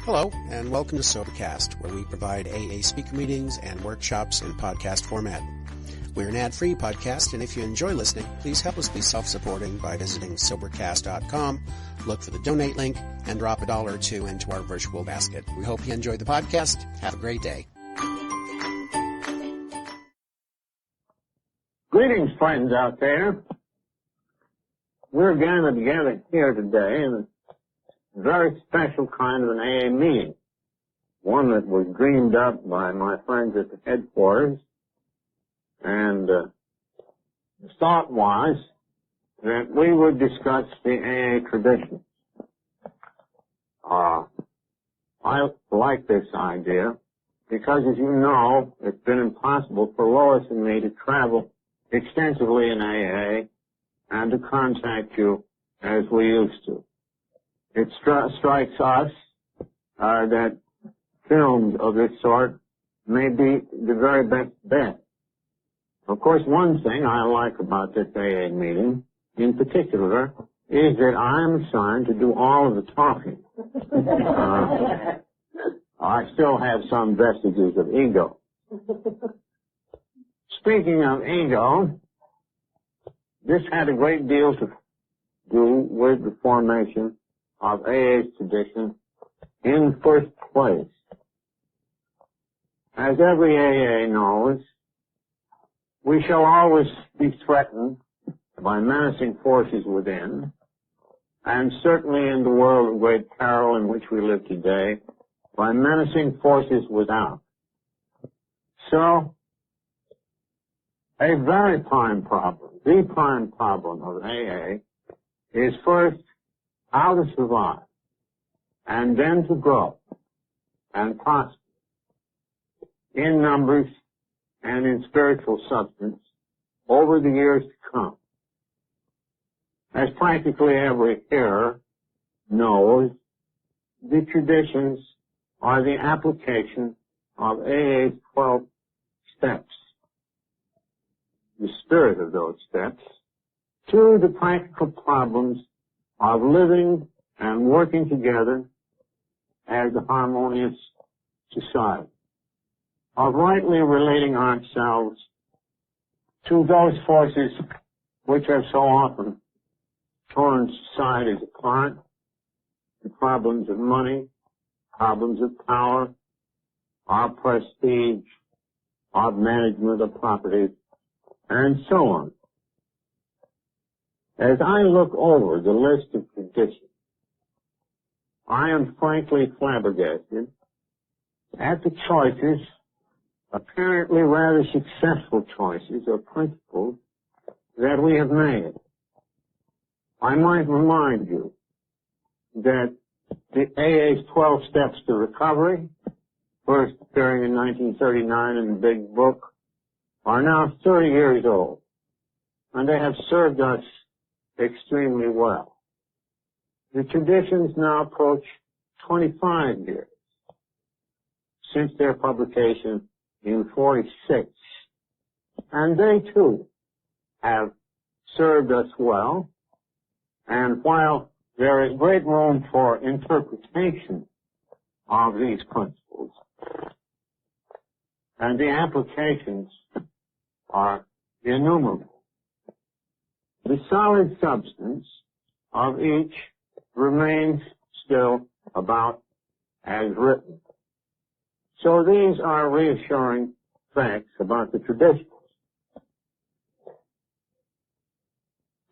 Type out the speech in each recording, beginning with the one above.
Hello, and welcome to Sobercast, where we provide AA speaker meetings and workshops in podcast format. We're an ad-free podcast, and if you enjoy listening, please help us be self-supporting by visiting Sobercast.com, look for the donate link, and drop $1 or $2 into our virtual basket. We hope you enjoy the podcast. Have a great day. Greetings, friends out there. We're gathered together here today in a very special kind of an AA meeting, one that was dreamed up by my friends at the headquarters, and the thought was that we would discuss the AA tradition. I like this idea because, as you know, it's been impossible for Lois and me to travel extensively in AA and to contact you as we used to. It strikes us that films of this sort may be the very best bet. Of course, one thing I like about this AA meeting, in particular, is that I'm assigned to do all of the talking. I still have some vestiges of ego. Speaking of ego, this had a great deal to do with the formation of AA's tradition in the first place. As every AA knows, we shall always be threatened by menacing forces within, and certainly in the world of great peril in which we live today, by menacing forces without. So, a very prime problem, the prime problem of AA is first how to survive, and then to grow and prosper in numbers and in spiritual substance over the years to come. As practically every hearer knows, the traditions are the application of AA's 12 steps, the spirit of those steps, to the practical problems of living and working together as a harmonious society, of rightly relating ourselves to those forces which have so often torn societies apart, the problems of money, problems of power, of prestige, of management of property, and so on. As I look over the list of traditions, I am frankly flabbergasted at the choices, apparently rather successful choices or principles, that we have made. I might remind you that the AA's 12 Steps to Recovery, first appearing in 1939 in the Big Book, are now 30 years old, and they have served us extremely well. The traditions now approach 25 years since their publication in 46, and they too have served us well. And while there is great room for interpretation of these principles, and the applications are innumerable, the solid substance of each remains still about as written. So these are reassuring facts about the traditions.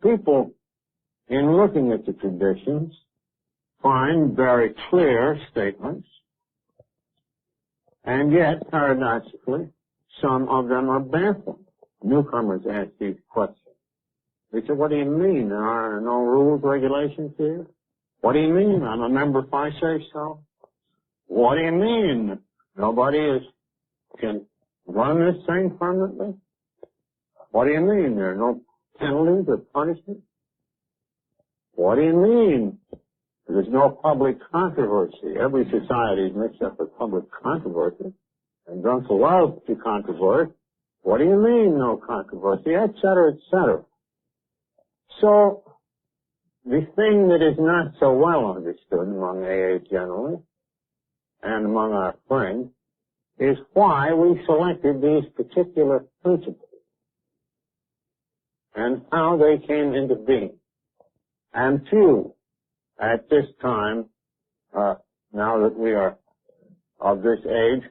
People, in looking at the traditions, find very clear statements, and yet, paradoxically, some of them are baffling. Newcomers ask these questions. They say, what do you mean? There are no rules, regulations here? What do you mean? I'm a member if I say so. What do you mean? Nobody can run this thing permanently? What do you mean? There are no penalties or punishment? What do you mean? There's no public controversy. Every society is mixed up with public controversy, and drunks love to controvert. What do you mean, no controversy? Et cetera, et cetera. So, the thing that is not so well understood among AA generally and among our friends is why we selected these particular principles and how they came into being. And few at this time, now that we are of this age,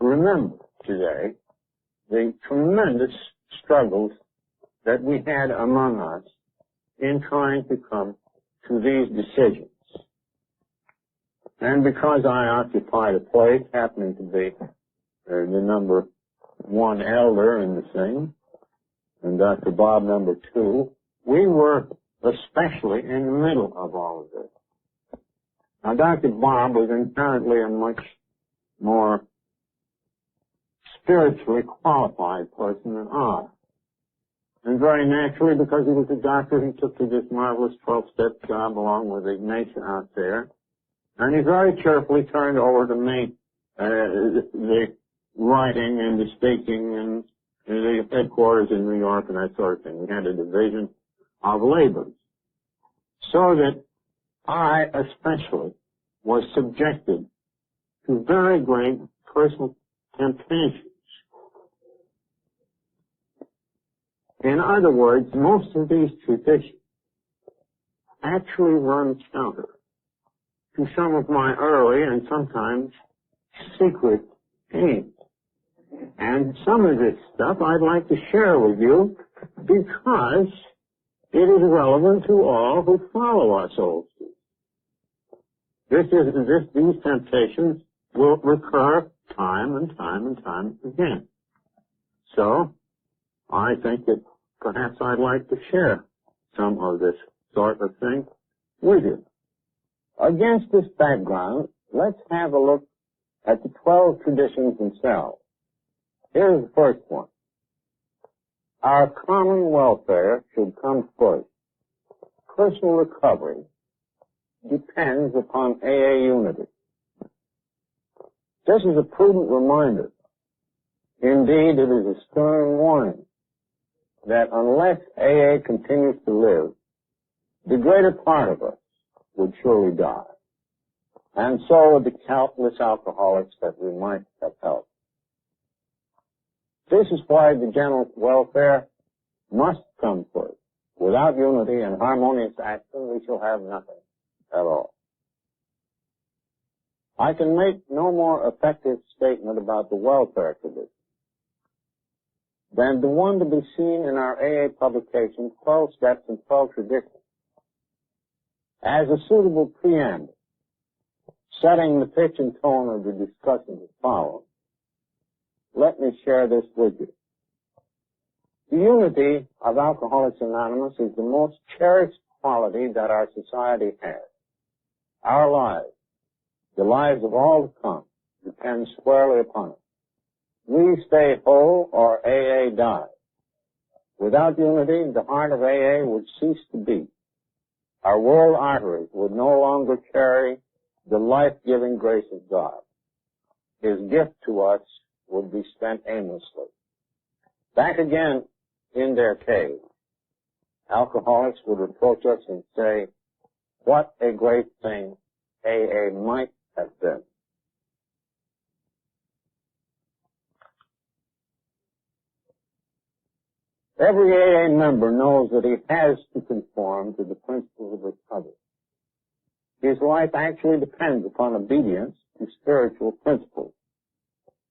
remember today the tremendous struggles that we had among us in trying to come to these decisions. And because I occupied a place, happening to be the number one elder in the thing, and Dr. Bob number two, we were especially in the middle of all of this. Now, Dr. Bob was inherently a much more spiritually qualified person than I. And very naturally, because he was a doctor, he took to this marvelous 12-step job along with Ignatius out there. And he very cheerfully turned over to me the writing and the speaking and the headquarters in New York and that sort of thing. We had a division of labors. So that I especially was subjected to very great personal temptations. In other words, most of these traditions actually run counter to some of my early and sometimes secret aims. And some of this stuff I'd like to share with you because it is relevant to all who follow us old students. These temptations will recur time and time and time again. So, I think that perhaps I'd like to share some of this sort of thing with you. Against this background, let's have a look at the 12 traditions themselves. Here's the first one. Our common welfare should come first. Personal recovery depends upon AA unity. This is a prudent reminder. Indeed, it is a stern warning that unless AA continues to live, the greater part of us would surely die. And so would the countless alcoholics that we might have helped. This is why the general welfare must come first. Without unity and harmonious action, we shall have nothing at all. I can make no more effective statement about the welfare tradition than the one to be seen in our AA publication, 12 Steps and 12 Traditions, as a suitable preamble, setting the pitch and tone of the discussion that follows. Let me share this with you. The unity of Alcoholics Anonymous is the most cherished quality that our society has. Our lives, the lives of all to come, depend squarely upon it. We stay whole or AA dies. Without unity, the heart of AA would cease to beat. Our world arteries would no longer carry the life-giving grace of God. His gift to us would be spent aimlessly. Back again in their cave, alcoholics would approach us and say, what a great thing AA might have been. Every AA member knows that he has to conform to the principles of recovery. His life actually depends upon obedience to spiritual principles.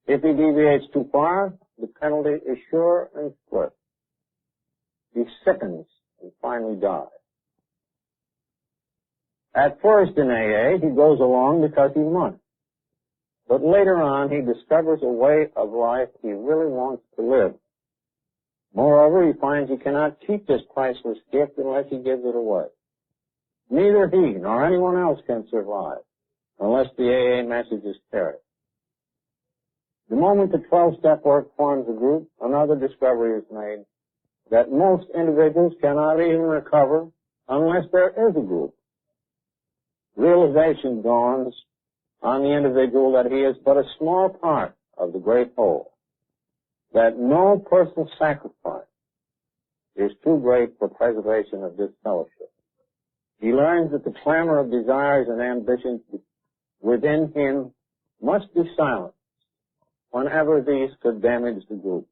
If he deviates too far, the penalty is sure and swift. He sickens and finally dies. At first in AA, he goes along because he must. But later on, he discovers a way of life he really wants to live. Moreover, he finds he cannot keep this priceless gift unless he gives it away. Neither he nor anyone else can survive unless the AA message is carried. The moment the 12-step work forms a group, another discovery is made that most individuals cannot even recover unless there is a group. Realization dawns on the individual that he is but a small part of the great whole, that no personal sacrifice is too great for preservation of this fellowship. He learns that the clamor of desires and ambitions within him must be silenced whenever these could damage the group.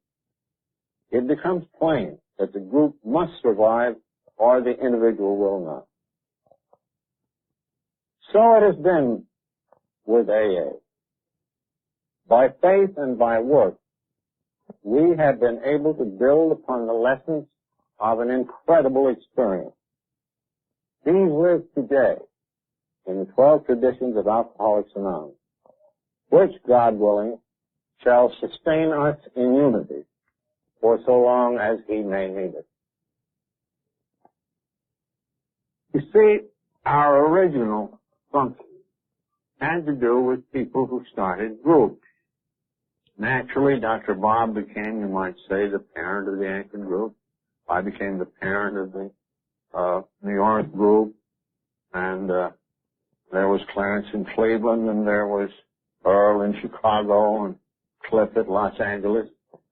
It becomes plain that the group must survive or the individual will not. So it has been with AA. By faith and by work, we have been able to build upon the lessons of an incredible experience. These live today in the 12 traditions of Alcoholics Anonymous, which, God willing, shall sustain us in unity for so long as He may need it. You see, our original function had to do with people who started groups. Naturally, Dr. Bob became, you might say, the parent of the Anchor group. I became the parent of the New York group, and there was Clarence in Cleveland, and there was Earl in Chicago, and Cliff at Los Angeles.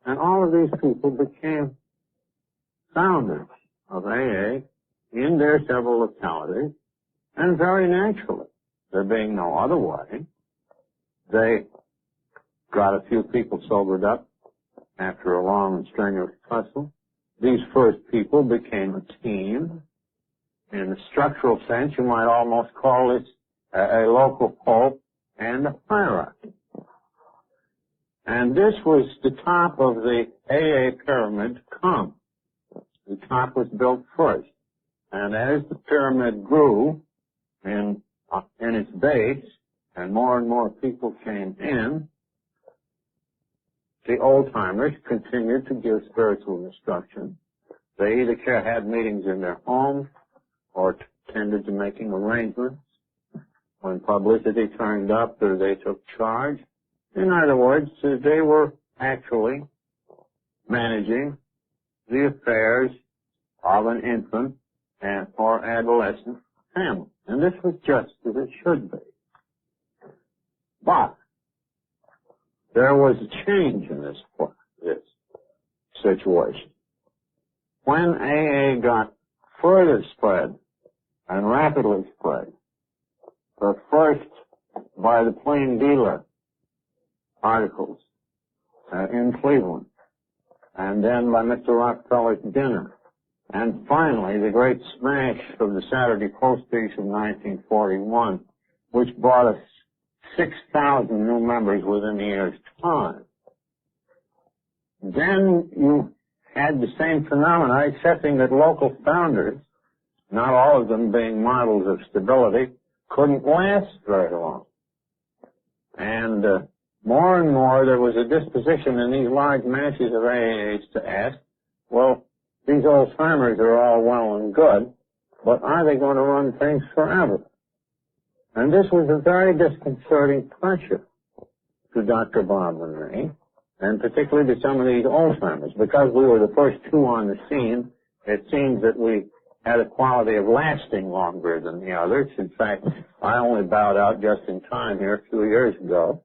And all of these people became founders of AA in their several localities, and very naturally, there being no other way, they got a few people sobered up after a long and strenuous tussle. These first people became a team. In a structural sense, you might almost call this a local pope and a hierarchy. And this was the top of the AA pyramid to come. The top was built first. And as the pyramid grew in its base, and more people came in, the old-timers continued to give spiritual instruction. They either had meetings in their homes or tended to making arrangements. When publicity turned up, they took charge. In other words, they were actually managing the affairs of an infant or adolescent family. And this was just as it should be. But there was a change in this situation. When AA got further spread and rapidly spread, first by the Plain Dealer articles in Cleveland, and then by Mr. Rockefeller's dinner, and finally the great smash of the Saturday Post piece of 1941, which brought us 6,000 new members within a year's time. Then you had the same phenomena, excepting that local founders, not all of them being models of stability, couldn't last very long. And more and more there was a disposition in these large masses of AAs to ask, well, these old timers are all well and good, but are they going to run things forever? And this was a very disconcerting pressure to Dr. Bob and me, and particularly to some of these old-timers. Because we were the first two on the scene, it seems that we had a quality of lasting longer than the others. In fact, I only bowed out just in time here 2 years ago,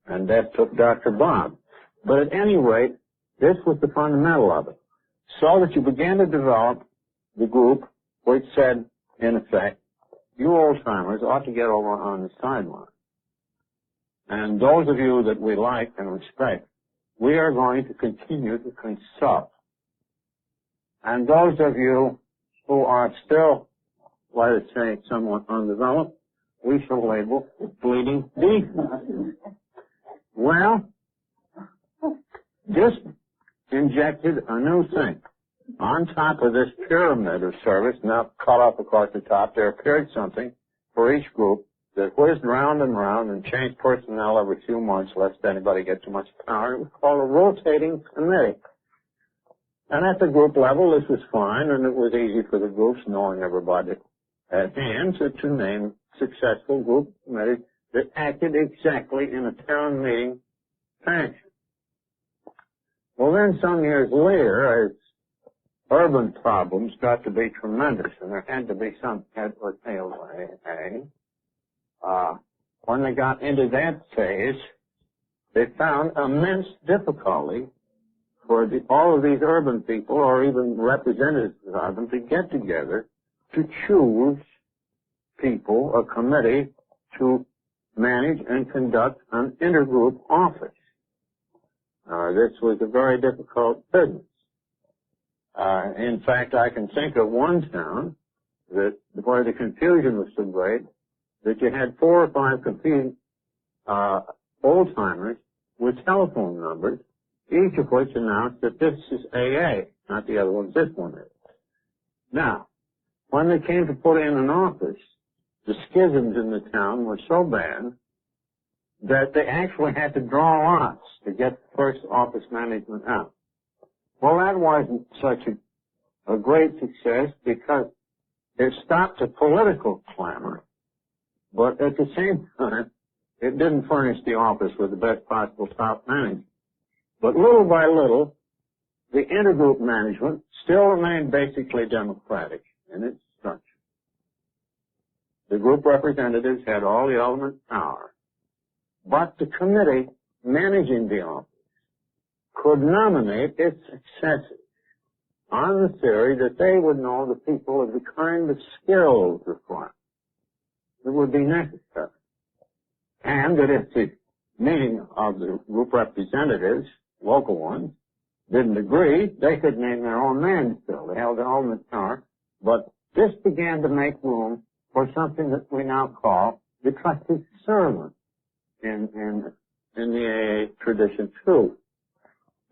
and that took Dr. Bob. But at any rate, this was the fundamental of it. So that you began to develop the group which said, in effect, you old-timers ought to get over on the sideline. And those of you that we like and respect, we are going to continue to consult. And those of you who are still, let us say, somewhat undeveloped, we shall label bleeding deep. Well, this injected a new thing. On top of this pyramid of service, now cut off across the top, there appeared something for each group that whizzed round and round and changed personnel every few months lest anybody get too much power. It was called a rotating committee. And at the group level, this was fine, and it was easy for the groups, knowing everybody at hand, to name successful group committees that acted exactly in a town meeting fashion. Well, then some years later, as urban problems got to be tremendous, and there had to be some head or tail AA, when they got into that phase, they found immense difficulty for all of these urban people, or even representatives of them, to get together to choose people, a committee, to manage and conduct an intergroup office. This was a very difficult business. In fact, I can think of one town where the confusion was so great that you had 4 or 5 competing old-timers with telephone numbers, each of which announced that this is AA, not the other one, this one is. Now, when they came to put in an office, the schisms in the town were so bad that they actually had to draw lots to get the first office management out. Well, that wasn't such a great success because it stopped the political clamor, but at the same time, it didn't furnish the office with the best possible top management. But little by little, the intergroup management still remained basically democratic in its structure. The group representatives had all the ultimate power, but the committee managing the office could nominate its successors on the theory that they would know the people of the kind of skills required that would be necessary. And that if the meeting of the group representatives, local ones, didn't agree, they could name their own man still. They held the ultimate power. But this began to make room for something that we now call the trusted servant in the AA tradition too.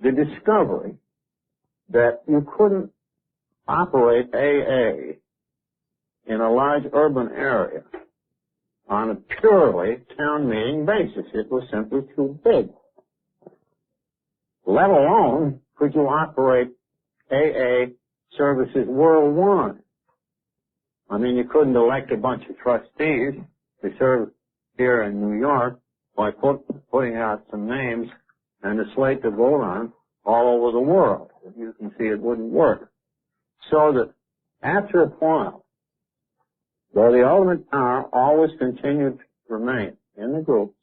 The discovery that you couldn't operate AA in a large urban area on a purely town meeting basis. It was simply too big. Let alone could you operate AA services worldwide. I mean, you couldn't elect a bunch of trustees to serve here in New York by putting out some names and a slate to vote on all over the world. You can see it wouldn't work. So that after a while, though the ultimate power always continued to remain in the groups,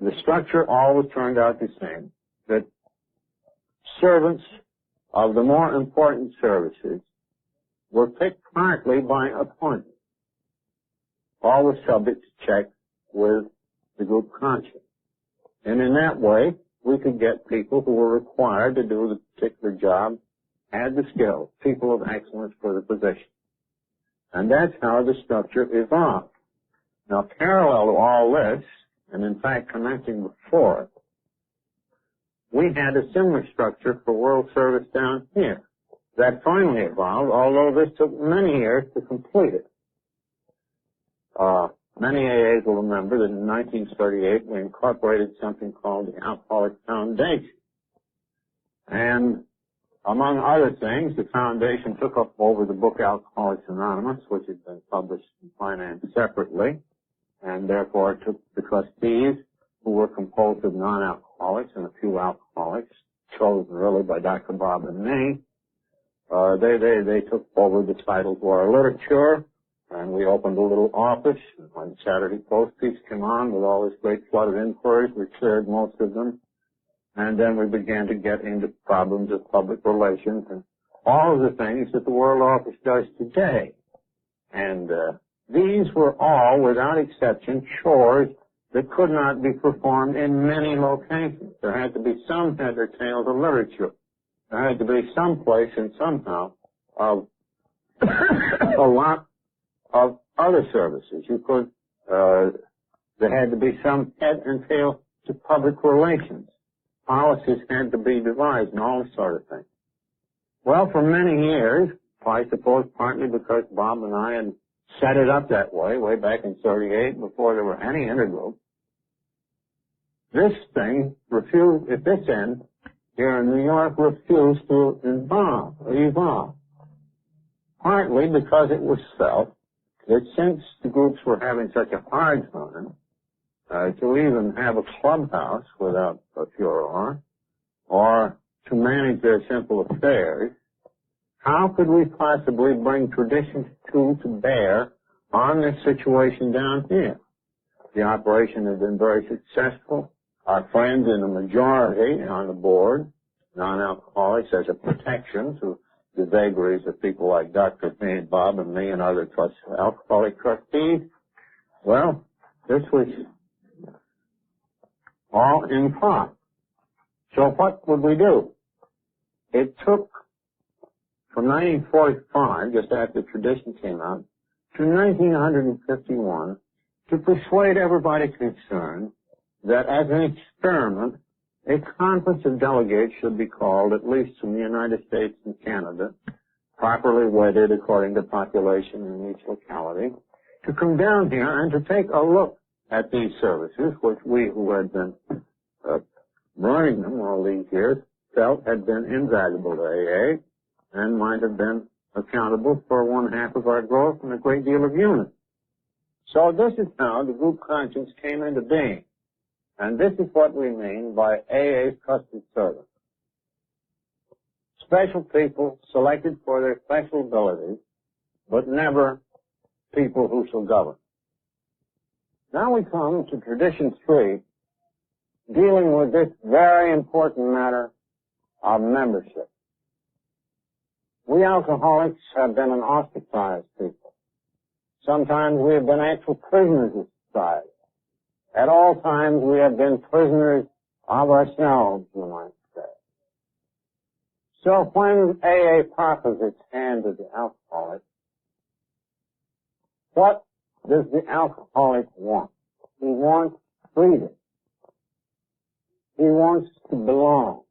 the structure always turned out the same, that servants of the more important services were picked partly by appointment, always subject to check with the group conscience. And in that way, we could get people who were required to do the particular job, had the skills, people of excellence for the position. And that's how the structure evolved. Now, parallel to all this, and in fact commencing before it, we had a similar structure for world service down here. That finally evolved, although this took many years to complete it. Many AAs will remember that in 1938 we incorporated something called the Alcoholics Foundation. And among other things, the foundation took up over the book Alcoholics Anonymous, which had been published and financed separately, and therefore it took the trustees, who were composed of non-alcoholics and a few alcoholics, chosen really by Dr. Bob and me. They took over the title to our literature, and we opened a little office. And when Saturday Post piece came on with all this great flood of inquiries, we cleared most of them. And then we began to get into problems of public relations and all of the things that the World Office does today. And these were all, without exception, chores that could not be performed in many locations. There had to be some head or tail to literature. There had to be some place and somehow of a lot of other services. There had to be some head and tail to public relations. Policies had to be devised and all this sort of thing. Well, for many years, I suppose partly because Bob and I had set it up that way back in 38, before there were any intergroups, this thing refused, at this end, here in New York, refused to evolve. Partly because it was felt that since the groups were having such a hard time to even have a clubhouse without a furor, or to manage their simple affairs, how could we possibly bring traditions to bear on this situation down here? The operation has been very successful. Our friends in the majority on the board, non-alcoholics, as a protection to the vagaries of people like Dr. Bob and me and other alcoholic trustees. Well, This was all in part. So what would we do? It took from 1945, just after tradition came out, to 1951 to persuade everybody concerned that as an experiment, a conference of delegates should be called, at least from the United States and Canada, properly weighted according to population in each locality, to come down here and to take a look at these services, which we who had been running them all these years felt had been invaluable to AA and might have been accountable for one half of our growth and a great deal of unity. So this is how the group conscience came into being. And this is what we mean by AA's trusted servant. Special people selected for their special abilities, but never people who shall govern. Now we come to Tradition 3, dealing with this very important matter of membership. We alcoholics have been an ostracized people. Sometimes we have been actual prisoners of society. At all times we have been prisoners of ourselves, you might say. So when AA proffers its hand to the alcoholic, what does the alcoholic want? He wants freedom. He wants to belong.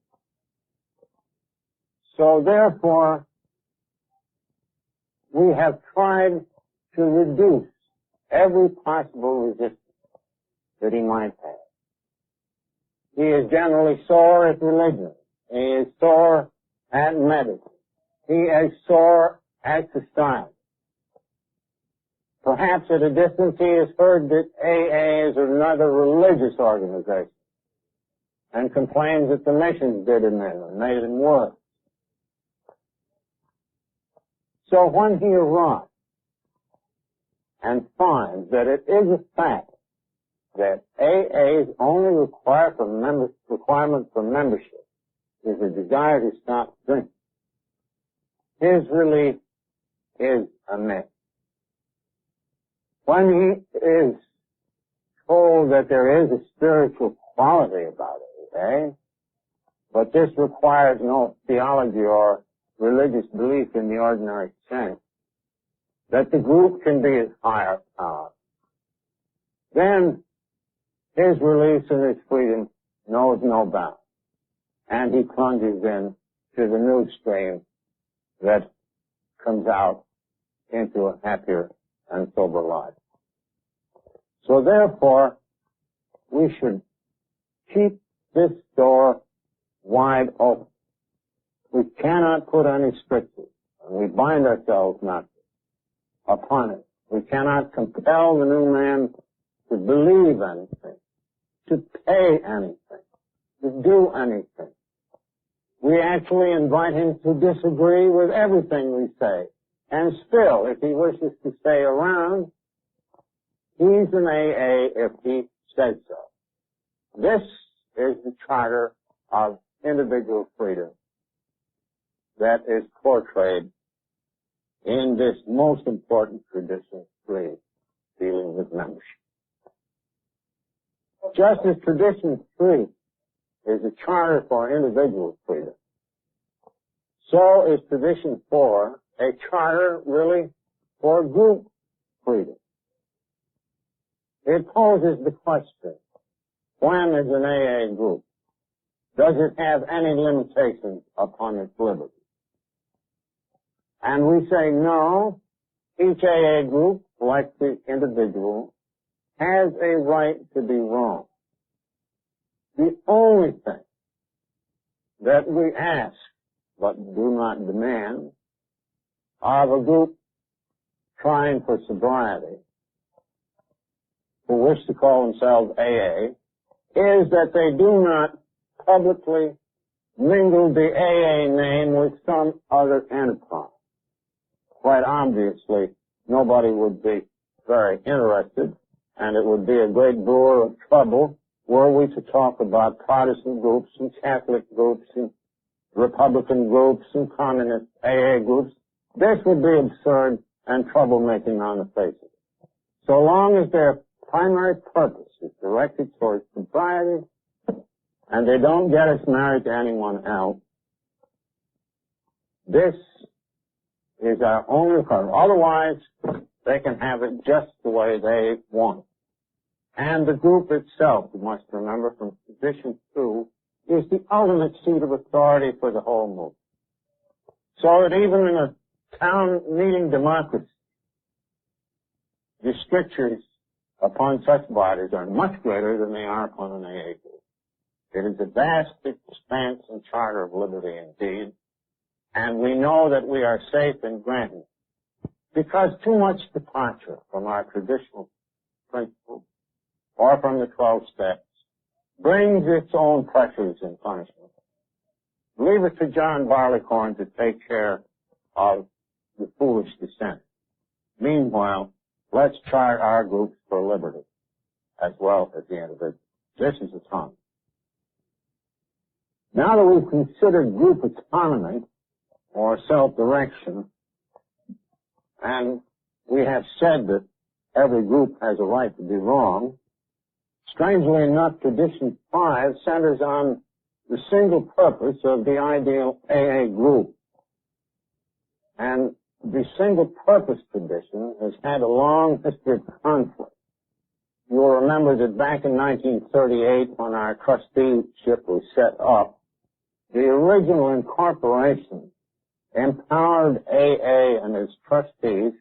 So therefore, we have tried to reduce every possible resistance that he might have. He is generally sore at religion. He is sore at medicine. He is sore at society. Perhaps at a distance he has heard that AA is another religious organization and complains that the missions did him in and made him worse. So when he arrives and finds that it is a fact that AA's only requirement for membership is a desire to stop drinking, his relief is immense. When he is told that there is a spiritual quality about AA, but this requires no theology or religious belief in the ordinary sense, that the group can be his higher power, then his release and his freedom knows no bounds. And he plunges in to the new stream that comes out into a happier and sober life. So therefore, we should keep this door wide open. We cannot put any strictures, and we bind ourselves not to, upon it. We cannot compel the new man to believe anything, to pay anything, to do anything. We actually invite him to disagree with everything we say. And still, if he wishes to stay around, he's an AA if he says so. This is the charter of individual freedom that is portrayed in this most important Tradition 3, dealing with membership. Just as Tradition 3 is a charter for individual freedom, so is Tradition 4 a charter really for group freedom. It poses the question, when is an AA group? Does it have any limitations upon its liberty? And we say no, each AA group, like the individual, has a right to be wrong. The only thing that we ask, but do not demand, of a group trying for sobriety, who wish to call themselves AA, is that they do not publicly mingle the AA name with some other enterprise. Quite obviously, nobody would be very interested, and it would be a great bore of trouble were we to talk about Protestant groups and Catholic groups and Republican groups and Communist AA groups. This would be absurd and troublemaking on the face of it. So long as they're primary purpose is directed towards sobriety, and they don't get us married to anyone else, this is our only requirement. Otherwise, they can have it just the way they want it. And the group itself, you must remember from position 2, is the ultimate seat of authority for the whole movement. So that even in a town meeting democracy, the strictures upon such bodies are much greater than they are upon an AA group. It is a vast expanse and charter of liberty indeed, and we know that we are safe in granting it, because too much departure from our traditional principles or from the 12 steps brings its own pressures and punishment. Leave it to John Barleycorn to take care of the foolish dissent. Meanwhile, let's chart our groups for liberty as well as the individual. This is autonomy. Now that we've considered group autonomy or self-direction, and we have said that every group has a right to be wrong, strangely enough, Tradition 5 centers on the single purpose of the ideal AA group. And the single purpose tradition has had a long history of conflict. You'll remember that back in 1938, when our trusteeship was set up, the original incorporation empowered AA and its trustees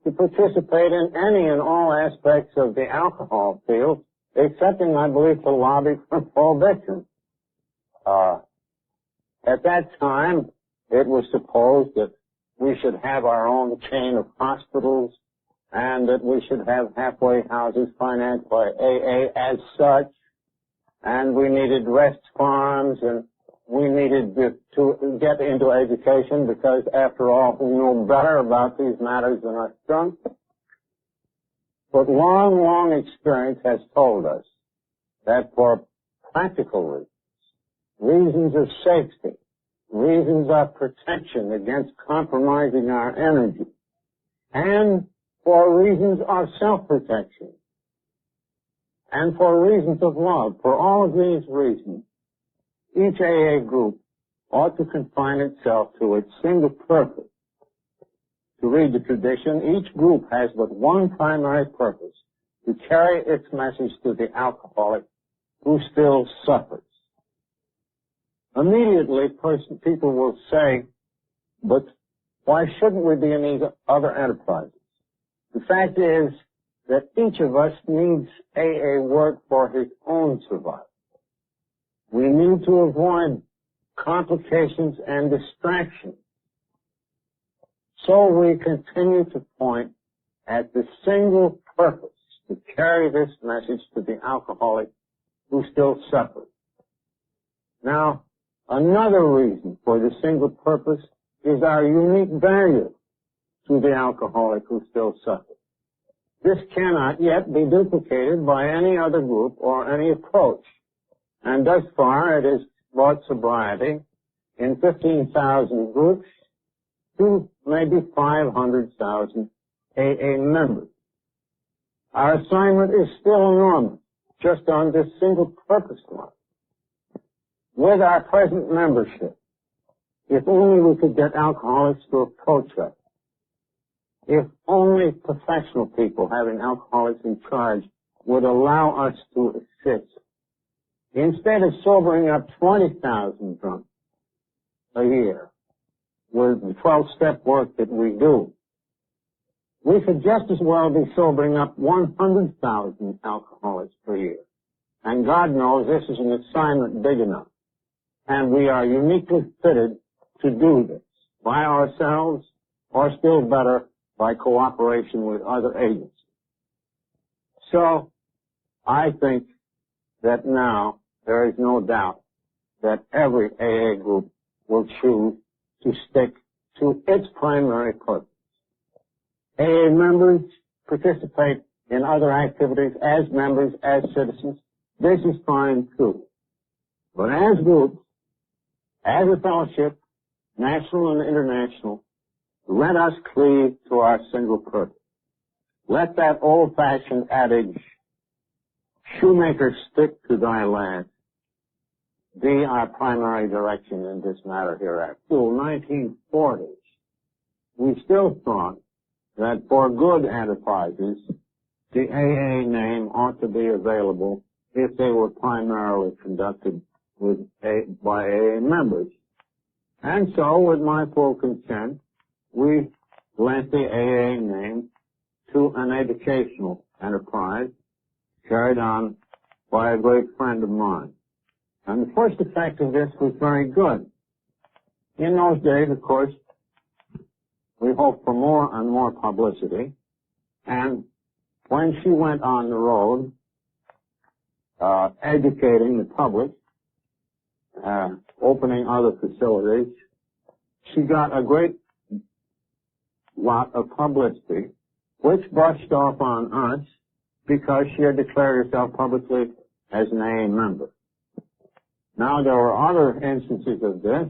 to participate in any and all aspects of the alcohol field, excepting, I believe, to lobby for prohibition. At that time, it was supposed that we should have our own chain of hospitals and that we should have halfway houses financed by AA as such, and we needed rest farms, and we needed to get into education because, after all, we know better about these matters than us drunk. But long, long experience has told us that for practical reasons of safety, reasons of protection against compromising our energy, and for reasons of self-protection, and for reasons of love, for all of these reasons, each AA group ought to confine itself to its single purpose. To read the tradition, each group has but one primary purpose, to carry its message to the alcoholic who still suffers. Immediately, people will say, but why shouldn't we be in these other enterprises? The fact is that each of us needs AA work for his own survival. We need to avoid complications and distractions. So we continue to point at the single purpose to carry this message to the alcoholic who still suffers. Now, another reason for the single purpose is our unique value to the alcoholic who still suffers. This cannot yet be duplicated by any other group or any approach. And thus far, it has brought sobriety in 15,000 groups to maybe 500,000 AA members. Our assignment is still enormous, just on this single purpose line. With our present membership, if only we could get alcoholics to approach us, if only professional people having alcoholics in charge would allow us to assist, instead of sobering up 20,000 drunks a year with the 12-step work that we do, we could just as well be sobering up 100,000 alcoholics per year. And God knows this is an assignment big enough. And we are uniquely fitted to do this by ourselves, or still better, by cooperation with other agencies. So, I think that now there is no doubt that every AA group will choose to stick to its primary purpose. AA members participate in other activities as members, as citizens. This is fine too. But as groups, as a fellowship, national and international, let us cleave to our single purpose. Let that old-fashioned adage shoemaker, stick to thy last, be our primary direction in this matter hereafter. Till 1940s, we still thought that for good enterprises, the AA name ought to be available if they were primarily conducted by AA members. And so, with my full consent, we lent the AA name to an educational enterprise carried on by a great friend of mine. And the first effect of this was very good. In those days, of course, we hoped for more and more publicity, and when she went on the road, educating the public, opening other facilities, she got a great lot of publicity, which brushed off on us because she had declared herself publicly as an AA member. Now, there were other instances of this,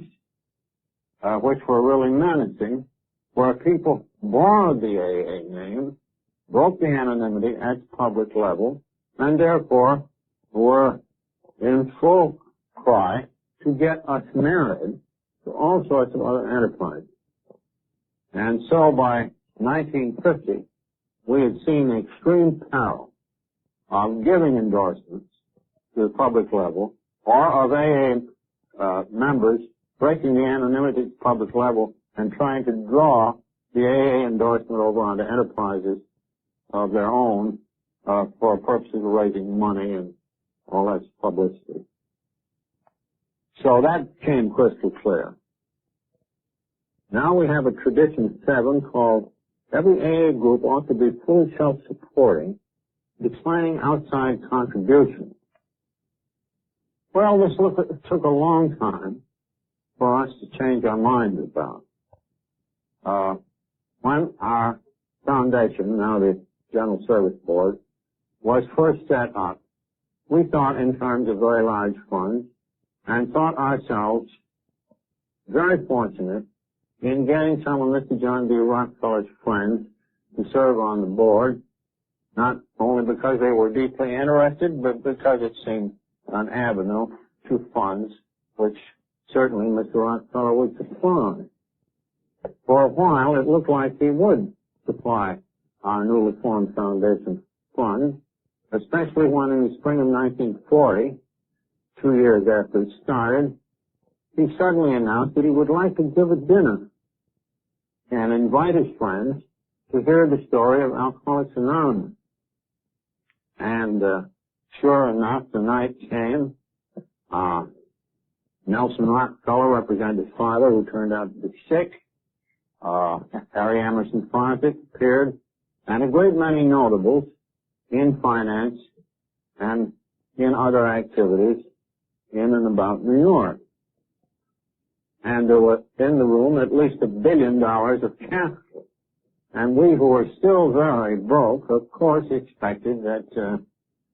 which were really menacing, where people borrowed the AA name, broke the anonymity at the public level, and therefore were in full cry to get us married to all sorts of other enterprises. And so by 1950, we had seen the extreme peril of giving endorsements to the public level, or of AA members breaking the anonymity at the public level and trying to draw the AA endorsement over onto enterprises of their own for purposes of raising money and all that publicity. So that came crystal clear. Now we have a tradition 7 called every AA group ought to be fully self-supporting, declining outside contributions. Well, this took a long time for us to change our minds about. When our foundation, now the General Service Board, was first set up, we thought in terms of very large funds and thought ourselves very fortunate in getting some of Mr. John D. Rockefeller's friends to serve on the board, not only because they were deeply interested, but because it seemed an avenue to funds which certainly Mr. Rockefeller would supply. For a while, it looked like he would supply our newly formed foundation fund, especially when in the spring of 1940, 2 years after it started, he suddenly announced that he would like to give a dinner and invite his friends to hear the story of Alcoholics Anonymous. And sure enough, the night came. Nelson Rockefeller represented his father, who turned out to be sick. Harry Emerson Fosdick appeared, and a great many notables in finance and in other activities in and about New York. And there were in the room at least $1 billion of capital. And we who were still very broke, of course, expected that,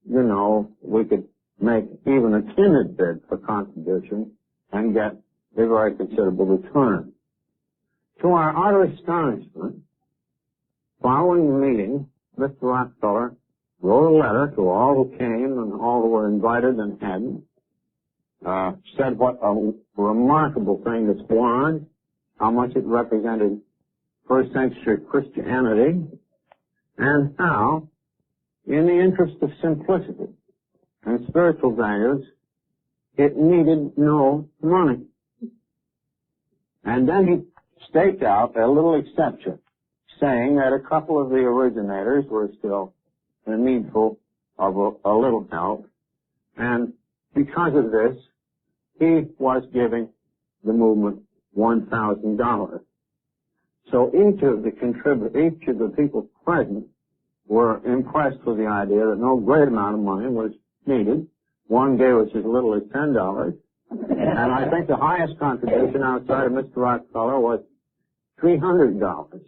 we could make even a timid bid for contribution and get a very considerable return. To our utter astonishment, following the meeting, Mr. Rockefeller wrote a letter to all who came and all who were invited and hadn't, said what a remarkable thing this was, how much it represented first century Christianity, and how, in the interest of simplicity and spiritual values, it needed no money. And then he staked out a little exception, saying that a couple of the originators were still needful of a little help, and because of this, he was giving the movement $1,000. So each of the people present were impressed with the idea that no great amount of money was needed. One gave us as little as $10, and I think the highest contribution outside of Mr. Rockefeller was $300.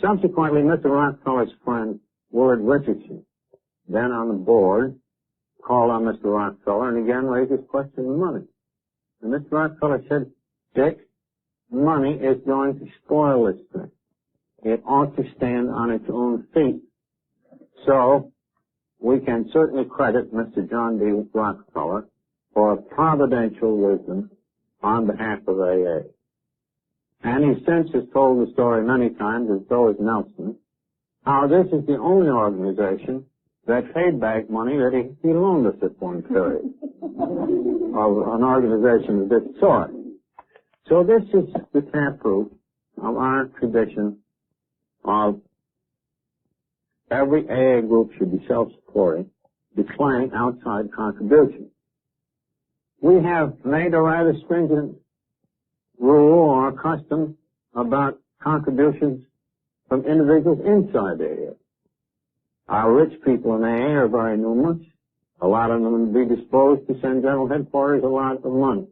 Subsequently, Mr. Rockefeller's friend Willard Richardson, then on the board, called on Mr. Rockefeller and again raised this question of money. And Mr. Rockefeller said, Dick, money is going to spoil this thing. It ought to stand on its own feet. So we can certainly credit Mr. John D. Rockefeller for a providential wisdom on behalf of AA. And he since has told the story many times, as so has Nelson, how this is the only organization that paid back money that he loaned us at one period of an organization of this sort. So this is the taproot of our tradition of every AA group should be self-supporting, declining outside contributions. We have made a rather stringent rule or custom about contributions from individuals inside AA. Our rich people in AA are very numerous. A lot of them would be disposed to send General Headquarters a lot of money.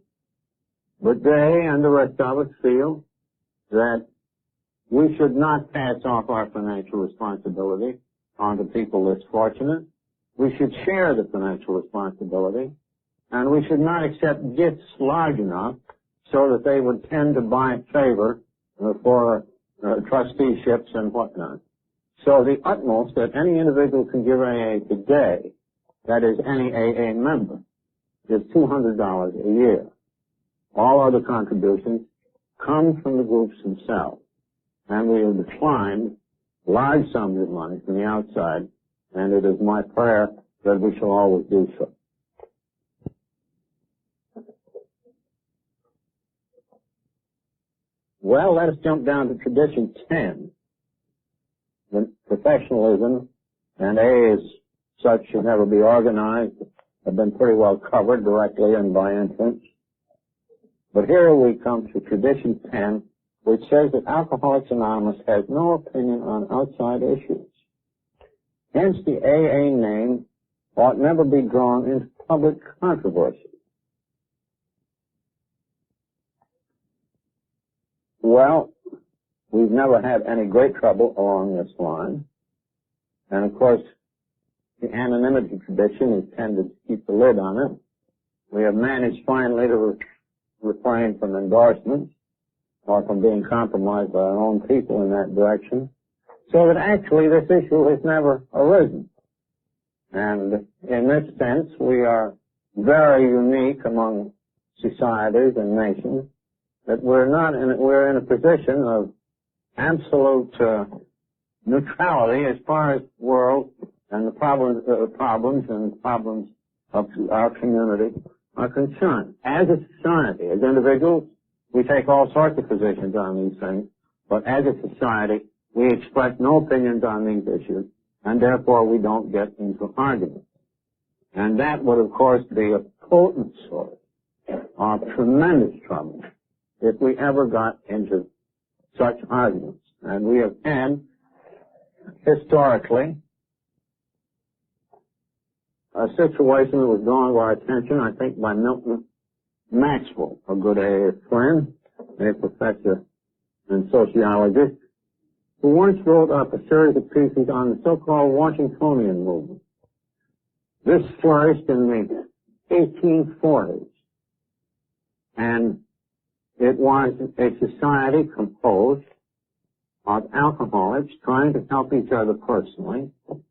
But they and the rest of us feel that we should not pass off our financial responsibility onto people less fortunate. We should share the financial responsibility, and we should not accept gifts large enough so that they would tend to buy favor for trusteeships and whatnot. So the utmost that any individual can give AA today, that is any AA member, is $200 a year. All other contributions come from the groups themselves. And we have declined large sums of money from the outside, and it is my prayer that we shall always do so. Well, let us jump down to tradition 10. The professionalism and AA as such should never be organized have been pretty well covered directly and by entrance. But here we come to tradition 10, which says that Alcoholics Anonymous has no opinion on outside issues. Hence, the AA name ought never be drawn into public controversy. Well, we've never had any great trouble along this line. And of course, the anonymity tradition has tended to keep the lid on it. We have managed finally to refrain from endorsements or from being compromised by our own people in that direction, so that actually this issue has never arisen. And in this sense, we are very unique among societies and nations that we're in a position of absolute neutrality as far as the world and the problems of our community are concerned. As a society, as individuals, we take all sorts of positions on these things, but as a society, we express no opinions on these issues, and therefore we don't get into arguments. And that would, of course, be a potent source of tremendous trouble if we ever got into such arguments. And we have had, historically, a situation that was drawn to our attention, I think, by Milton Maxwell, a good AA friend, a professor and sociologist, who once wrote up a series of pieces on the so-called Washingtonian movement. This flourished in the 1840s, and it was a society composed of alcoholics trying to help each other personally,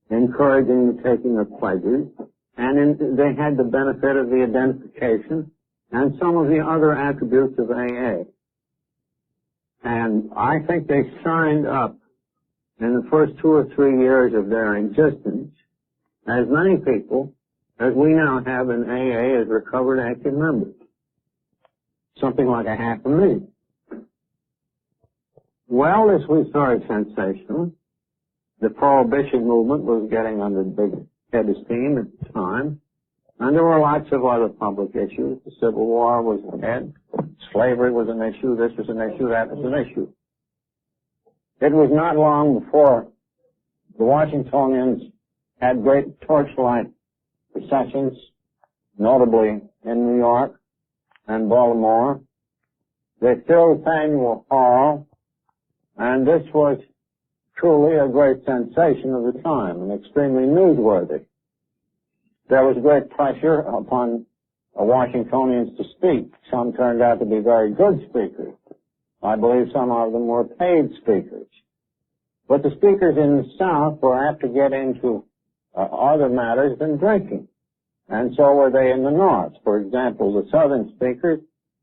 encouraging the taking of pleasures, and they had the benefit of the identification and some of the other attributes of AA. And I think they signed up in the first 2 or 3 years of their existence as many people as we now have in AA as recovered active members. Something like 500,000. Well, this was very sensational. The Prohibition movement was getting under big head of steam at the time, and there were lots of other public issues. The Civil War was ahead. Slavery was an issue. This was an issue. That was an issue. It was not long before the Washingtonians had great torchlight processions, notably in New York and Baltimore. They filled Faneuil Hall, and this was truly a great sensation of the time and extremely newsworthy. There was great pressure upon Washingtonians to speak. Some turned out to be very good speakers. I believe some of them were paid speakers. But the speakers in the South were apt to get into other matters than drinking. And so were they in the North. For example, the Southern speakers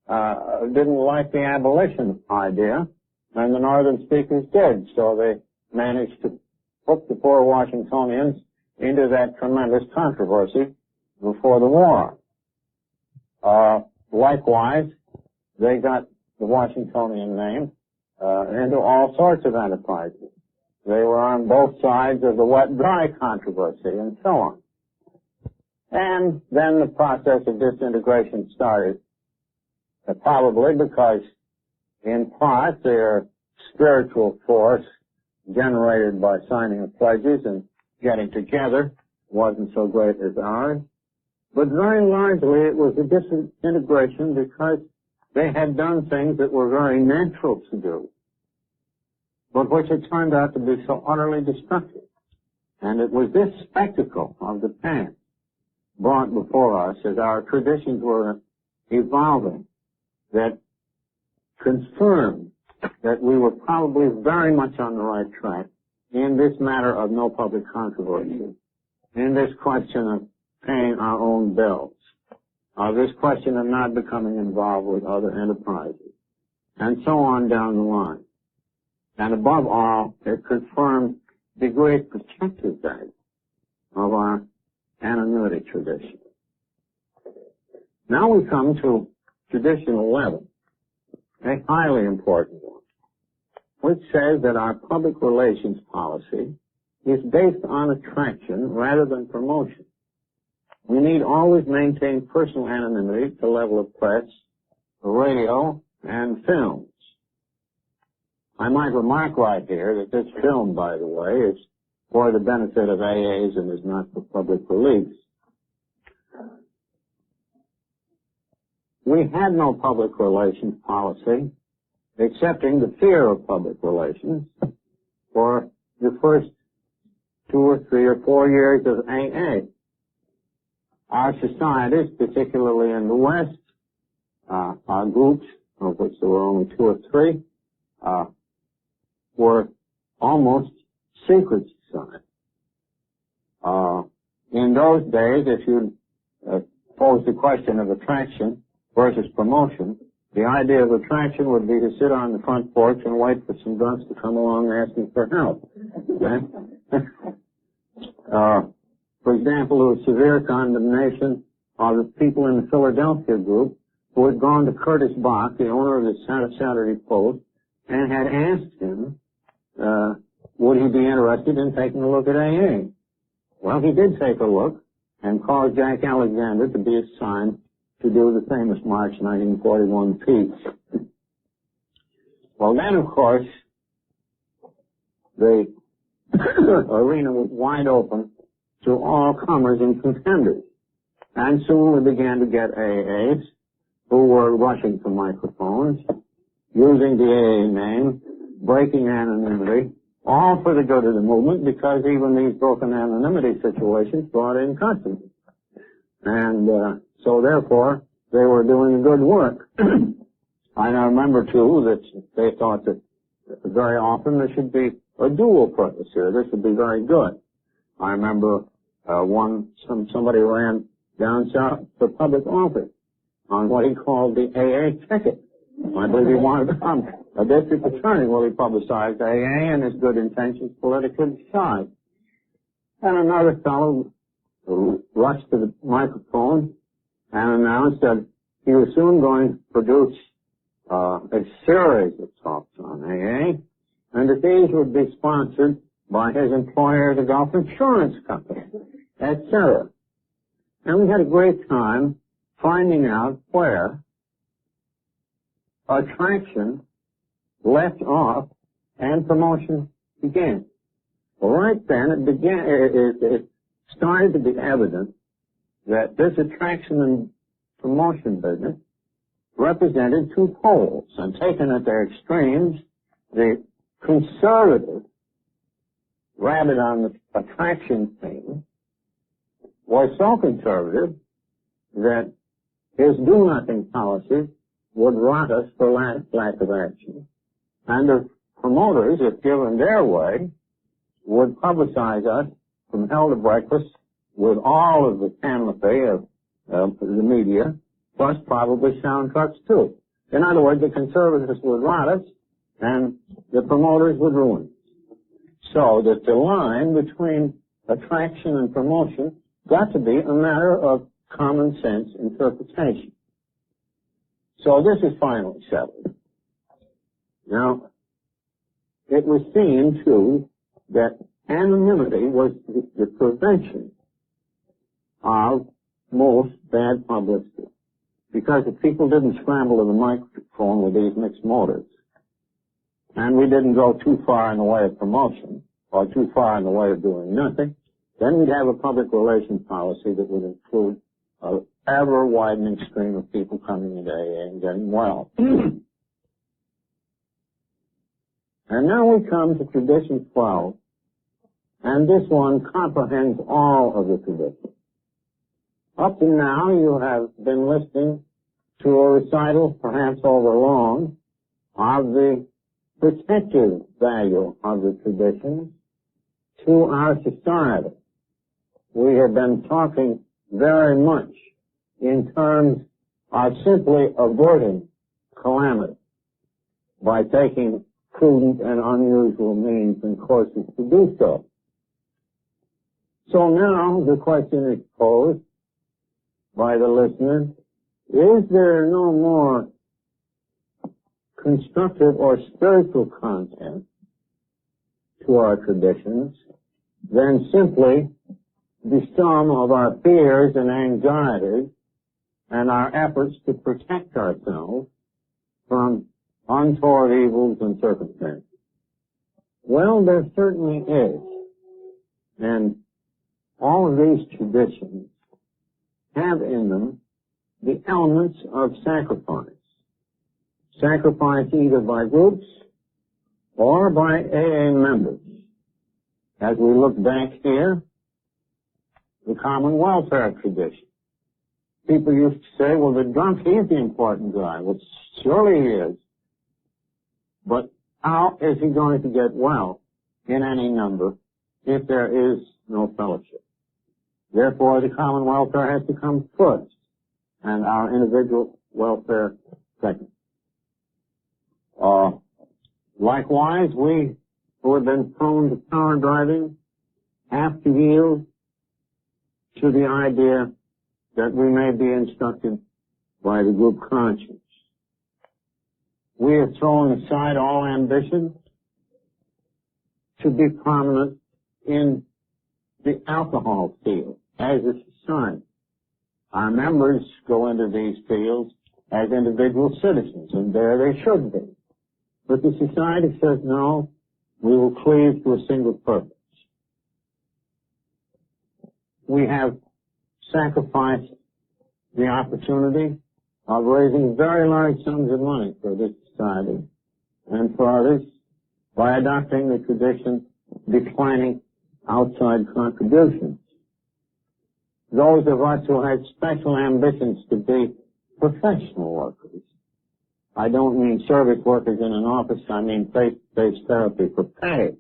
didn't like the abolition idea, and the Northern speakers did. So they managed to hook the poor Washingtonians into that tremendous controversy before the war. Likewise, they got the Washingtonian name into all sorts of enterprises. They were on both sides of the wet-dry controversy and so on. And then the process of disintegration started, probably because, in part, their spiritual force generated by signing of pledges and getting together wasn't so great as ours. But very largely it was a disintegration because they had done things that were very natural to do, but which had turned out to be so utterly destructive. And it was this spectacle of the past brought before us as our traditions were evolving that confirmed that we were probably very much on the right track in this matter of no public controversy, in this question of paying our own bills, this question of not becoming involved with other enterprises, and so on down the line. And above all, it confirmed the great protective value of our anonymity tradition. Now we come to tradition 11, a highly important one, which says that our public relations policy is based on attraction rather than promotion. We need always maintain personal anonymity at the level of press, radio, and films. I might remark right here that this film, by the way, is for the benefit of AAs and is not for public release. We had no public relations policy, excepting the fear of public relations, for the first 2 or 3 or 4 years of AA. Our societies, particularly in the West, our groups, of which there were only 2 or 3, were almost secret societies. In those days, if you posed the question of attraction versus promotion, the idea of attraction would be to sit on the front porch and wait for some drunks to come along asking for help. Okay? For example, there was severe condemnation of the people in the Philadelphia group who had gone to Curtis Bach, the owner of the Saturday Post, and had asked him, would he be interested in taking a look at AA? Well, he did take a look and caused Jack Alexander to be assigned to do the famous March 1941 piece. Well, then, of course, the arena was wide open to all comers and contenders. And soon we began to get AAs who were rushing to microphones, using the AA name, breaking anonymity, all for the good of the movement, because even these broken anonymity situations brought in customers. And so therefore, they were doing good work. I remember, too, that they thought that very often there should be a dual purpose here. This would be very good. I remember somebody ran down south for public office on what he called the AA ticket. I believe he wanted to become a district attorney. Well, he publicized AA and his good intentions politically aside. And another fellow rushed to the microphone and announced that he was soon going to produce a series of talks on AA, and that these would be sponsored by his employer, the Gulf Insurance Company, etc. And we had a great time finding out where attraction left off and promotion began. Well, right then it started to be evident that this attraction and promotion business represented 2 poles, and taken at their extremes, the conservative, rabid on the attraction thing, was so conservative that his do-nothing policies would rot us for lack of action. And the promoters, if given their way, would publicize us from hell to breakfast with all of the panoply of the media, plus probably soundtracks too. In other words, the conservatives would rot us, and the promoters would ruin us. So that the line between attraction and promotion got to be a matter of common sense interpretation. So this is finally settled. Now, it was seen, too, that anonymity was the prevention of most bad publicity. Because if people didn't scramble to the microphone with these mixed motives, and we didn't go too far in the way of promotion, or too far in the way of doing nothing, then we'd have a public relations policy that would include an ever-widening stream of people coming into AA and getting well. And now we come to tradition 12, and this one comprehends all of the traditions. Up to now, you have been listening to a recital, perhaps overlong, of the protective value of the traditions to our society. We have been talking very much in terms of simply averting calamity by taking prudent and unusual means and courses to do so. So now the question is posed by the listener, is there no more constructive or spiritual content to our traditions than simply the sum of our fears and anxieties and our efforts to protect ourselves from untoward evils and circumstances? Well, there certainly is. And all of these traditions have in them the elements of sacrifice. Sacrifice either by groups or by AA members. As we look back here, the common welfare tradition. People used to say, well, the drunk, he's the important guy. Well, surely he is. But how is he going to get well in any number if there is no fellowship? Therefore, the common welfare has to come first, and our individual welfare second. Likewise, we who have been prone to power driving have to yield to the idea that we may be instructed by the group conscience. We have thrown aside all ambition to be prominent in the alcohol field as a society. Our members go into these fields as individual citizens, and there they should be. But the society says, no, we will cleave to a single purpose. We have sacrificed the opportunity of raising very large sums of money for this society and for others by adopting the tradition declining outside contributions. Those of us who had special ambitions to be professional workers, I don't mean service workers in an office, I mean face-to-face therapy for pay.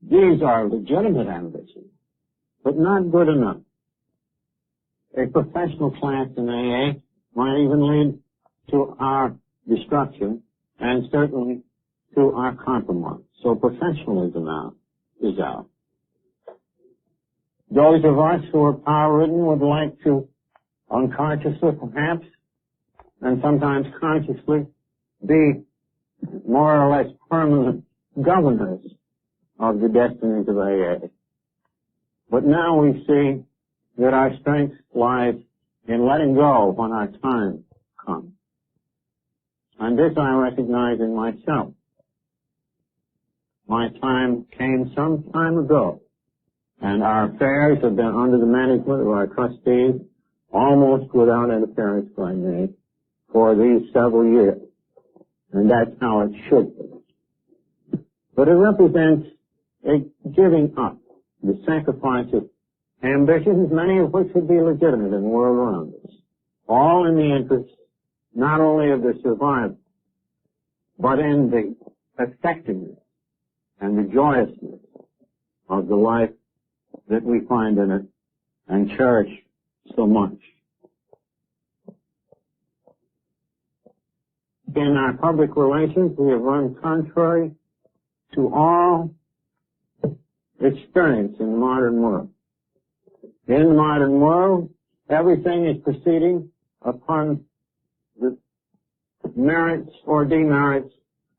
These are legitimate ambitions, but not good enough. A professional class in AA might even lead to our destruction and certainly to our compromise. So professionalism now is out. Those of us who are power-ridden would like to, unconsciously perhaps, and sometimes consciously, be more or less permanent governors of the destinies of AA. But now we see that our strength lies in letting go when our time comes. And this I recognize in myself. My time came some time ago, and our affairs have been under the management of our trustees, almost without interference by me, for these several years. And that's how it should be. But it represents a giving up, the sacrifice of ambitions, many of which would be legitimate in the world around us, all in the interest not only of the survival, but in the effectiveness and the joyousness of the life that we find in it and cherish so much. In our public relations, we have run contrary to all experience in the modern world. In the modern world, everything is proceeding upon the merits or demerits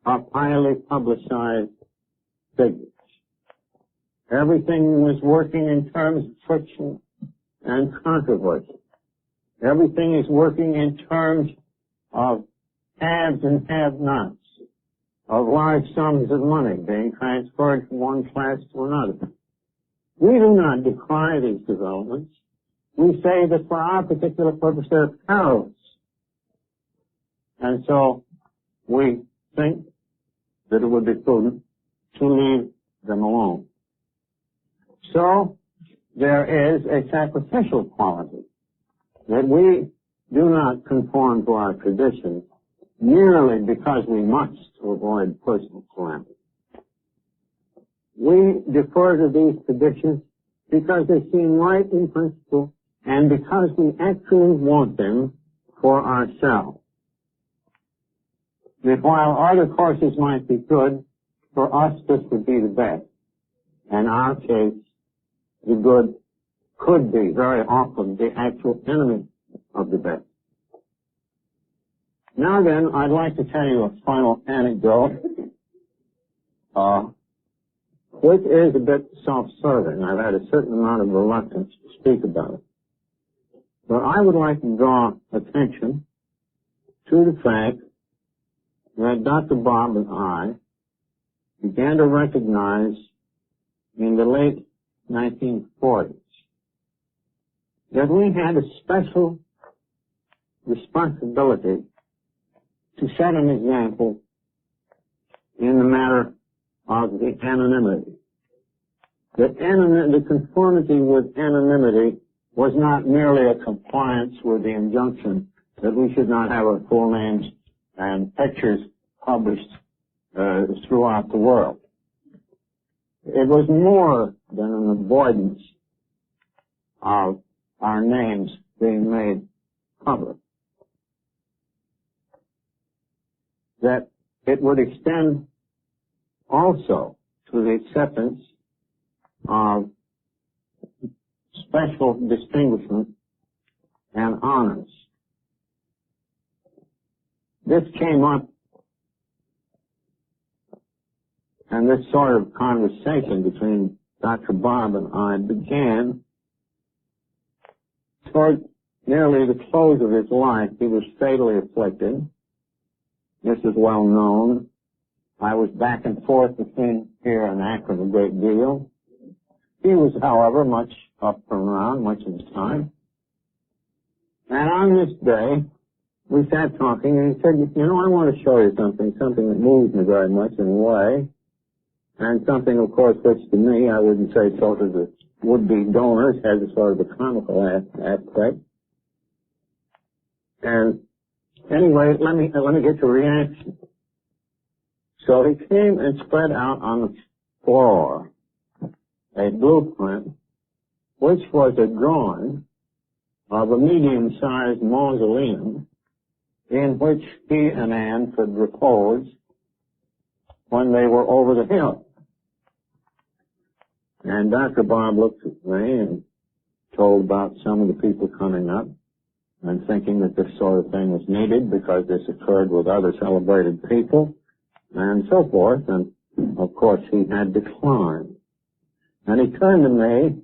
of highly publicized figures. Everything was working in terms of friction and controversy. Everything is working in terms of haves and have-nots, of large sums of money being transferred from one class to another. We do not decry these developments. We say that for our particular purpose they're perilous. And so we think that it would be prudent to leave them alone. So there is a sacrificial quality that we do not conform to our traditions merely because we must to avoid personal calamity. We defer to these traditions because they seem right in principle and because we actually want them for ourselves. That while other courses might be good, for us this would be the best. In our case, the good could be very often the actual enemy of the best. Now then, I'd like to tell you a final anecdote, which is a bit self-serving. I've had a certain amount of reluctance to speak about it. But I would like to draw attention to the fact that Dr. Bob and I began to recognize in the late 1940s that we had a special responsibility to set an example in the matter of the anonymity. The conformity with anonymity was not merely a compliance with the injunction that we should not have our full names and pictures published throughout the world. It was more than an avoidance of our names being made public. That it would extend also to the acceptance of special distinguishment and honors. This came up, and this sort of conversation between Dr. Bob and I began toward nearly the close of his life. He was fatally afflicted. This is well known. I was back and forth between here and Akron a great deal. He was, however, much up and around much of the time. And on this day, we sat talking, and he said, you know, I want to show you something that moves me very much in a way, and something, of course, which to me, I wouldn't say so to the would-be donors, has a sort of a comical aspect. And anyway, let me get your reaction. So he came and spread out on the floor a blueprint, which was a drawing of a medium-sized mausoleum in which he and Anne could repose when they were over the hill. And Dr. Bob looked at me and told about some of the people coming up and thinking that this sort of thing was needed because this occurred with other celebrated people and so forth. And, of course, he had declined. And he turned to me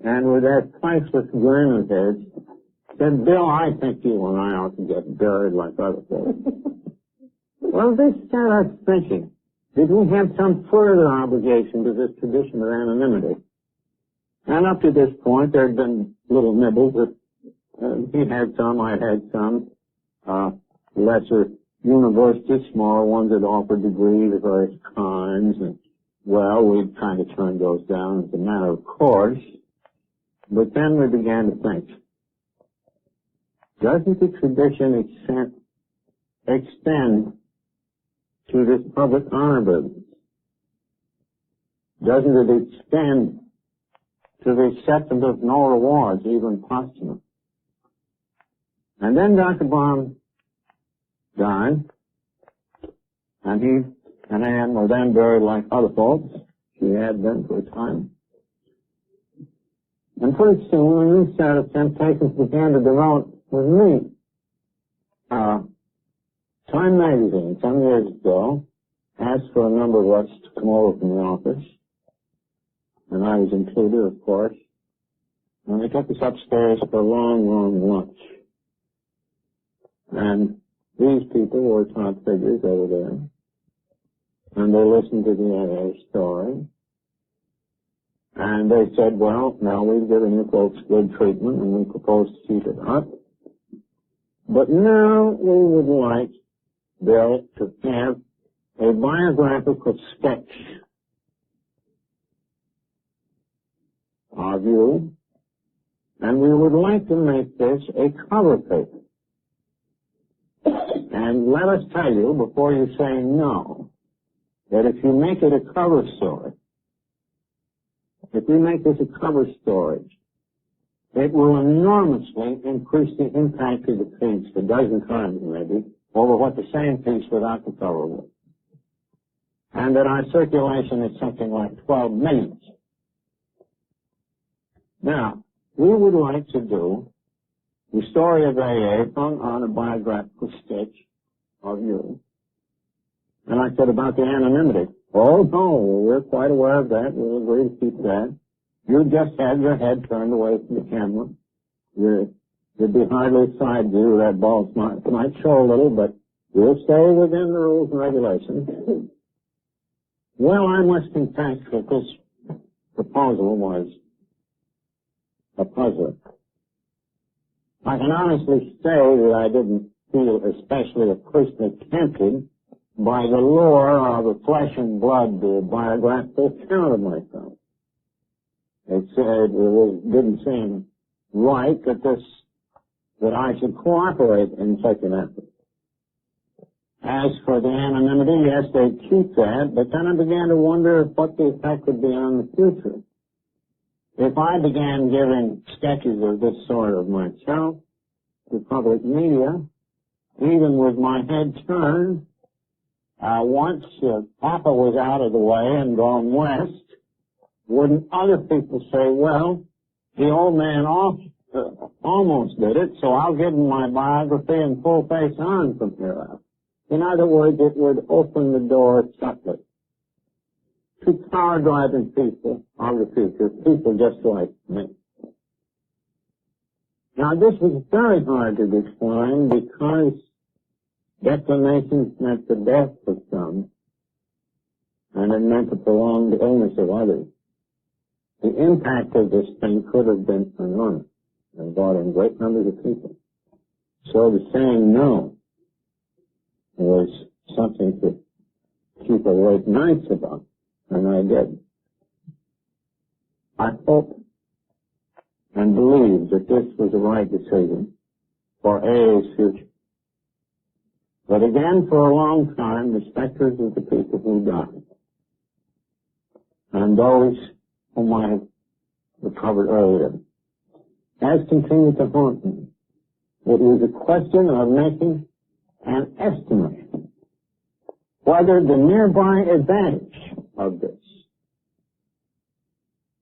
and with that priceless grin of his said, Bill, I think you and I ought to get buried like other folks. Well, this set us thinking. Did we have some further obligation to this tradition of anonymity? And up to this point, there had been little nibbles that he had some, I had some, lesser universities, smaller ones that offered degrees of various kinds, and, well, we kind of turned those down as a matter of course. But then we began to think, doesn't the tradition extend to this public honor business? Doesn't it extend to the acceptance of no rewards, even posthumous? And then Dr. Baum died, and he and Anne were then buried like other folks. She had been for a time. And pretty soon, a new set of temptations began to develop with me. Time magazine, some years ago, asked for a number of us to come over from the office, and I was included, of course. And they took us upstairs for a long, long lunch. And these people were top figures over there, and they listened to the AA story. And they said, well, now we've given you folks good treatment, and we propose to keep it up. But now we would like Bill to have a biographical sketch of you, and we would like to make this a cover paper. And let us tell you, before you say no, that if you make it a cover story, if we make this a cover story, it will enormously increase the impact of the piece a dozen times maybe over what the same piece without the cover would. And that our circulation is something like 12 million. Now, we would like to do the story of AA hung on a biographical sketch of you. And I said about the anonymity. Oh, no, we're quite aware of that. We'll agree to keep that. You just had your head turned away from the camera. You'd be hardly a side view. That ball might show a little, but we'll stay within the rules and regulations. Well, I must confess that this proposal was a puzzler. I can honestly say that I didn't feel especially personally tempted by the lure of a flesh and blood biographical account of myself. It didn't seem right that I should cooperate in such an effort. As for the anonymity, yes, they'd keep that, but then I began to wonder what the effect would be on the future. If I began giving sketches of this sort of myself to public media, even with my head turned, once Papa was out of the way and gone west, wouldn't other people say, well, the old man almost did it, so I'll give him my biography and full face on from here out. In other words, it would open the door subtly to power-driving people of the future, people just like me. Now, this was very hard to explain because declamations meant the death of some, and it meant the prolonged illness of others. The impact of this thing could have been enormous and brought in great numbers of people. So the saying no was something to keep awake nights about, and I did. I hope and believe that this was the right decision for AA's future. But again, for a long time, the specters of the people who died, and those whom I have recovered earlier, has continued to haunt me. It was a question of making an estimate whether the nearby advantage of this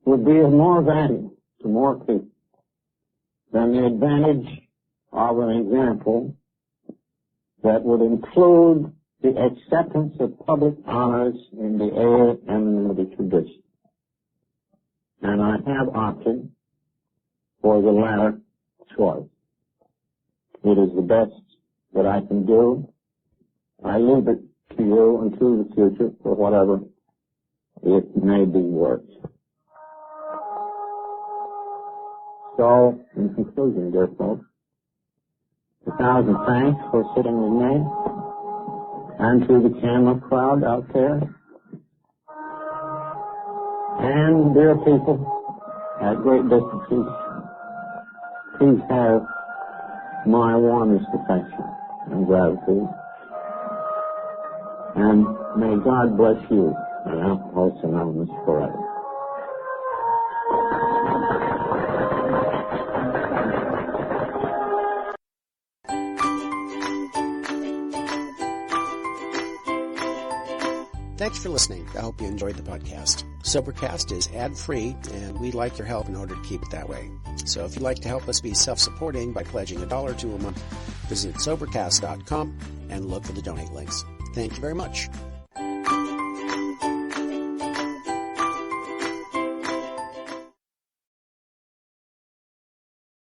would be of more value to more people than the advantage of an example that would include the acceptance of public honors in the AA anonymity tradition. And I have opted for the latter choice. It is the best that I can do. I leave it to you and to the future for whatever it may be worth. So, in conclusion, dear folks, 1,000 thanks for sitting with me, and to the camera crowd out there. And, dear people, at great distances, please have my warmest affection and gratitude. And may God bless you and Alcoholics Anonymous forever. Thanks for listening. I hope you enjoyed the podcast. Sobercast is ad-free, and we'd like your help in order to keep it that way. So if you'd like to help us be self-supporting by pledging $1 or $2 a month, visit Sobercast.com and look for the donate links. Thank you very much.